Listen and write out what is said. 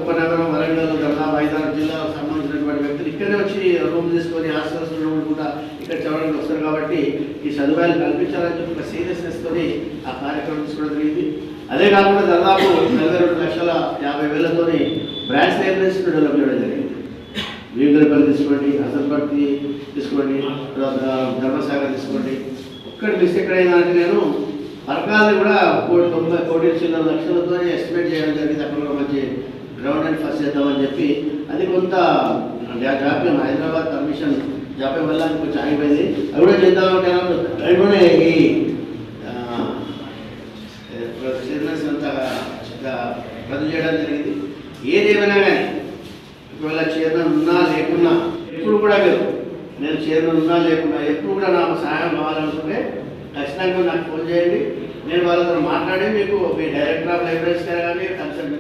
ఉపనగరం వరంగల్ దాదాపు 5-6 జిల్లాలకు సంబంధించినటువంటి వ్యక్తులు ఇక్కడే వచ్చి రూమ్ తీసుకొని హాస్టల్స్ కూడా ఇక్కడ చదవడానికి వస్తారు కాబట్టి ఈ సదుపాయాలు కల్పించాలని చెప్పి ఒక సీరియస్నెస్తో ఆ కార్యక్రమం తీసుకోవడం జరిగింది. అదే కాకుండా దాదాపు 42,50,000 బ్రాంచ్ లైబ్రరీస్ డెవలప్ చేయడం జరిగింది. వీగులపల్లి తీసుకోండి, హసన్పర్తి తీసుకోండి, ధర్మసాగర్ తీసుకోండి. ఒక్కటి మిస్ ఎక్కడైనా అంటే నేను పరకాలని కూడా 1,90,00,000 ఎస్టిమేట్ చేయడం జరిగింది. అక్కడ కూడా మంచి గ్రౌండ్ అండ్ ఫస్ట్ చేద్దామని చెప్పి అది కొంత జాప్యం, హైదరాబాద్ పర్మిషన్ జాప్యం వల్ల కొంచెం ఆగిపోయింది. అది కూడా చేద్దామంటే కూడా ఈ చైర్మన్స్ అంతా రద్దు చేయడం జరిగింది. ఏదేమైనా కానీ ఒకవేళ చైర్మన్ ఉన్నా లేకున్నా ఎప్పుడు కూడా నేను చైర్మన్ ఉన్నా లేకున్నా ఎప్పుడు కూడా నాకు సహాయం కావాలనుకుంటే ఖచ్చితంగా నాకు ఫోన్ చేయండి. నేను వాళ్ళతో మాట్లాడి మీకు మీ డైరెక్టర్ ఆఫ్ లైబ్రరీస్ కానీ కన్సల్ట్